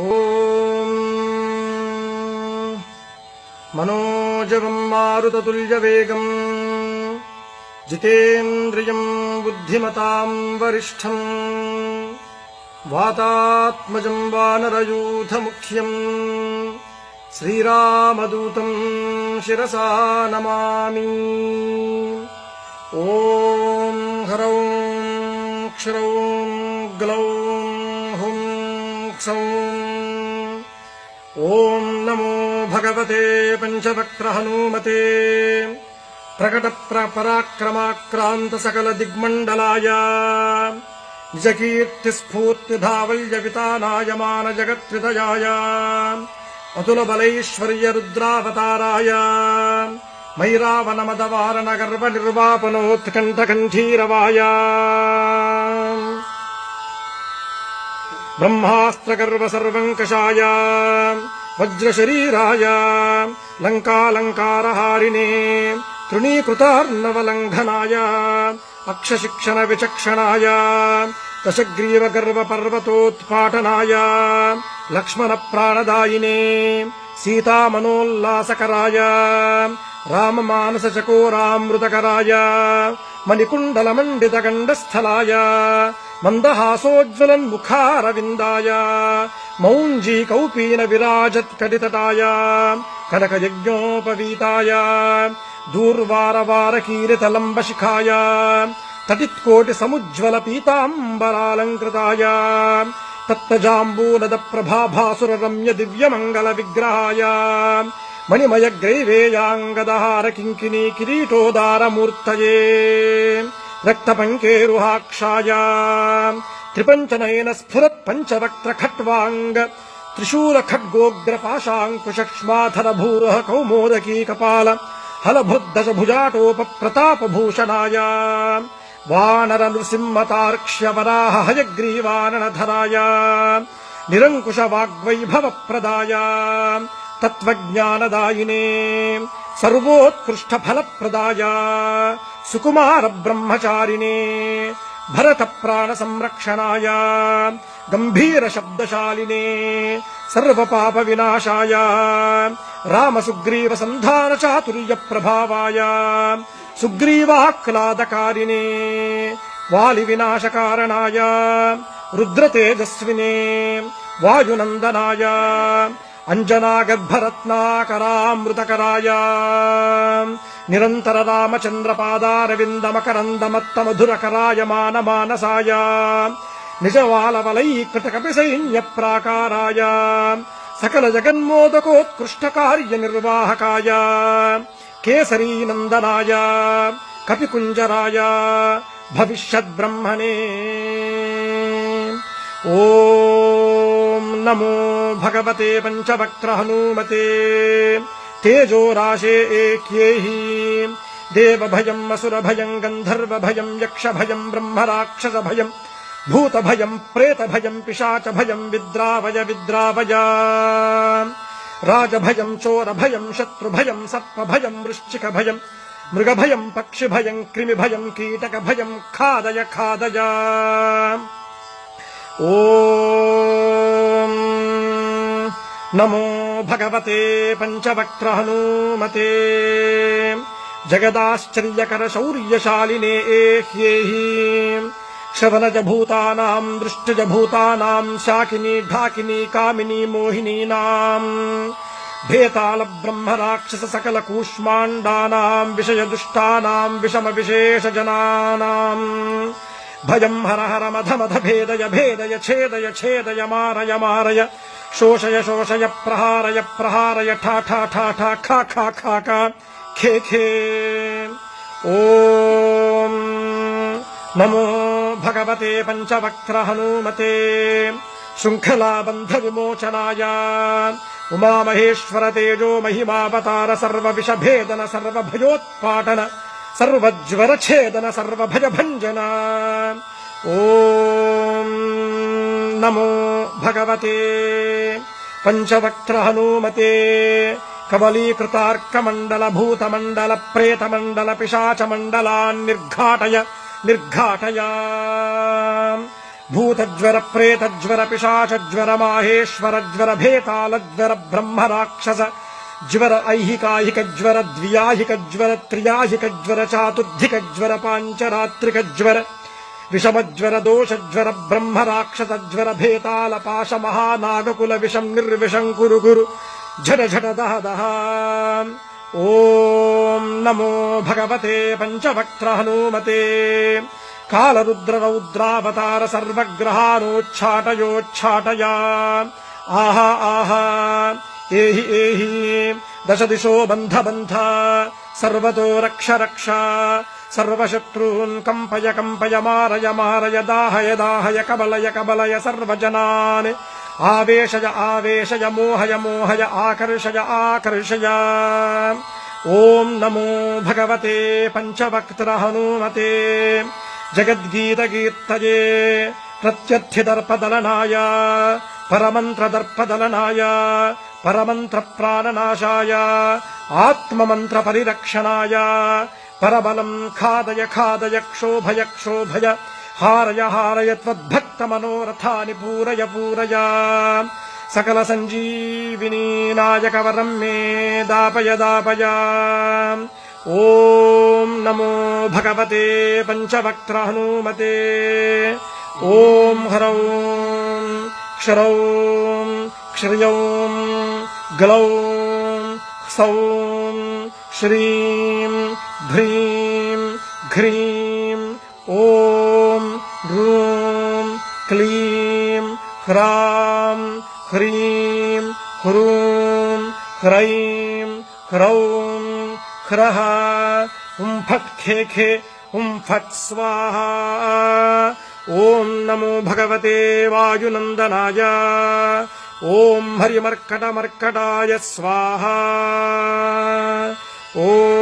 ఓం మనోజవం మారుతతుల్యవేగం జితేంద్రియం బుద్ధిమతాం వరిష్టం వాతాత్మజం వానరయూథముఖ్యం శ్రీరామదూతం శిరసా నమామి. ఓం హ్రౌం క్షరౌం గ్లౌం హుం క్షౌం. ఓం నమో భగవతే పంచవక్ర హనుమతే ప్రకట పరాక్రమాక్రాంత సకల దిగ్మండలాయ నిజకీర్తి స్ఫూర్తి ధావల్య వితానాయ మాన జగత్రితయాయ అతుల బలైశ్వర్య రుద్రావతారాయ మైరావణ మదవారణ గర్వ నిర్వాపనోత్కంఠ కంఠీరవాయ బ్రహ్మాస్త్ర గర్వ సర్వంకషాయ వజ్రశరీరాయ లంకాలంకారహారిణే తృణీకృతార్ణవలంఘనాయ అక్షశిక్షణ విచక్షణాయ దశగ్రీవ గర్వ పర్వతోత్పాటనాయ లక్ష్మణ ప్రాణదాయినే సీతామనోల్లాసకరాయ రామమానస చకోరామృతకరాయ మణికుండలమండిత గండస్థలాయ మందహాసోజ్వలన్ముఖారవిందాయ మౌంజీ కౌపీన విరాజత్కటితటాయ కనకయజ్ఞోపవీతాయ దూర్వారవారకీరితలంబశిఖాయ తటిత్కోటి సముజ్వల పీతాంబరాలంకృతాయ తత్తజాంబూనద ప్రభాభాసుర రమ్య దివ్యమంగళ విగ్రహాయ మణిమయ గ్రైవేయాంగదహార కింకినీ కిరీటోదారమూర్తయే రక్తపంకేరుహాక్షాయ త్రిపంచనయన స్ఫురత్ పంచవక్త్ర ఖట్వాంగ త్రిశూల ఖడ్గోగ్ర పాశాంకుశక్ష్మాధర భూరః కౌమోదకీ కపాల హలభుద్దశ భుజాటోప ప్రతాపభూషణాయ వానర నృసింహతార్క్ష్య వరాహ హయగ్రీవాననధరాయ నిరంకుశ వాగ్వైభవ ప్రదాయ తత్వజ్ఞానదాయినే సర్వోత్కృష్ట ఫలప్రదాయ సుకుమార బ్రహ్మచారిణే భరత ప్రాణ సంరక్షణాయ గంభీర శబ్దశాలినే సర్వపాప వినాశాయ రామ సుగ్రీవ సంధాన చాతుర్య ప్రభావాయ సుగ్రీవాహ్లాదకారిణే వాలి వినాశకారణాయ రుద్రతేజస్వినే వాయునందనాయ అంజనాగర్భరత్నాకరామృతకరాయ నిరంతర రామచంద్రపాదారవిందమకరందమత్త మధురకరాయ మానమానసాయ నిజవాలవలైకృత కపిసైన్య ప్రాకారాయ సకల జగన్మోదకోత్కృష్ట కార్య నిర్వాహకాయ కేసరీనందనాయ కపికుంజరాయ భవిష్యద్బ్రహ్మణే. ఓం నమో భగవతే పంచవక్త్ర హనుమతే తేజోరాశే ఏక్యేహి దేవభయం అసురభయం గంధర్వభయం యక్షభయం బ్రహ్మరాక్షసభయం భూతభయం ప్రేతభయం పిశాచభయం విద్రావయ విద్రావయ రాజభయం చోరభయం శత్రుభయం సర్పభయం వృశ్చికభయం మృగభయం పక్షిభయం క్రిమిభయం కీటకభయం ఖాదయ ఖాదయ. ఓం నమో భగవతే పంచవక్త్ర హనుమతే జగదాశ్చర్యకర శౌర్యశాలినే ఏహ్యేహి శవనజ భూతానాం దృష్టజ భూతానాం శాకినీ ఢాకినీ కామినీ మోహినీనాం భేతాళ బ్రహ్మ రాక్షస సకల కూష్మాండానాం విషయ దుష్టానాం విషమ విశేష జనానాం భయం హర హర మధ మధ భేదయ భేదయ ఛేదయ ఛేదయ మారయ మారయ శోషయ శోషయ ప్రహారయ ప్రహారయ ఠా ఠా ఠా ఠా ఖా ఖా ఖా ఖా ఖే ఖే. ఓం నమో భగవతే పంచవక్త్ర హనుమతే శృంఖలాబంధ విమోచనాయ ఉమామహేశ్వర తేజో మహిమావతార సర్వ విషభేదన సర్వభయోత్పాటన సర్వజ్వరఛేదన సర్వభయభంజన. ఓం నమో భగవతే పంచవక్త్ర హనుమతే కబలీకృతార్కమండల భూతమండల ప్రేతమండల పిశాచమండలాన్ నిర్ఘాటయ నిర్ఘాటయ భూతజ్వర ప్రేతజ్వర పిశాచజ్వర మాహేశ్వర జ్వర భేతాళ జ్వర బ్రహ్మ రాక్షస జ్వర ఐహికాహిక జ్వర ద్వ్యాహిక జ్వర త్రియాహిక జ్వర చాతుర్థిక జ్వర పాంచరాత్రిక జ్వర విషమజ్వర దోషజ్వర బ్రహ్మ రాక్షస జ్వర భేతాళ పాశ మహానాగకుల విషం నిర్విషం కురు గురు ఝట ఝట దహ దహ. ఓం నమో భగవతే పంచవక్త్ర హనుమతే కాళరుద్ర రౌద్రావతార సర్వగ్రహానోచ్ఛాటయోచ్ఛాటయా. ఆహా ఆహా ఏహి ఏహి దశ దిశో బంధ బంధ సర్వతో రక్ష రక్ష సర్వశత్రూన్ కంపయ కంపయ మారయ మారయ దాహయ దాహయ కబలయ కబలయ సర్వజనాన్ ఆవేశయ ఆవేశయ మోహయ మోహయ ఆకర్షయ ఆకర్షయ. ఓం నమో భగవతే పంచవక్త్ర హనుమతే జగద్గీతకీర్తయే ప్రత్యర్థిదర్పదలనాయ పరమంత్రదర్పదలనాయ పరమంత్ర ప్రాణనాశాయ ఆత్మమంత్ర పరిరక్షణాయ పరబలం ఖాదయ ఖాదయ క్షోభయ క్షోభయ హారయ హారయ త్వద్భక్త మనోరథాని పూరయ పూరయ. సకల సంజీవినీ నాయక వరం మే దాపయ దాపయ. ఓం నమో భగవతే పంచవక్త్ర హనుమతే. ఓం హ్రౌం క్షరౌం క్షర్యౌం గ్లౌం సౌం శ్రీం భ్రీం ఘ్రీం. ఓం రూం క్లీం హ్రాం హ్రీం హ్రూం హ్రైం హ్రౌం హ్రః. హుం ఫట్ ఖే ఖే హుం ఫట్ స్వాహా. ఓం నమో భగవతే వాయునందనాయ. ఓం హరిమర్కట మర్కటాయ స్వాహా. ఓం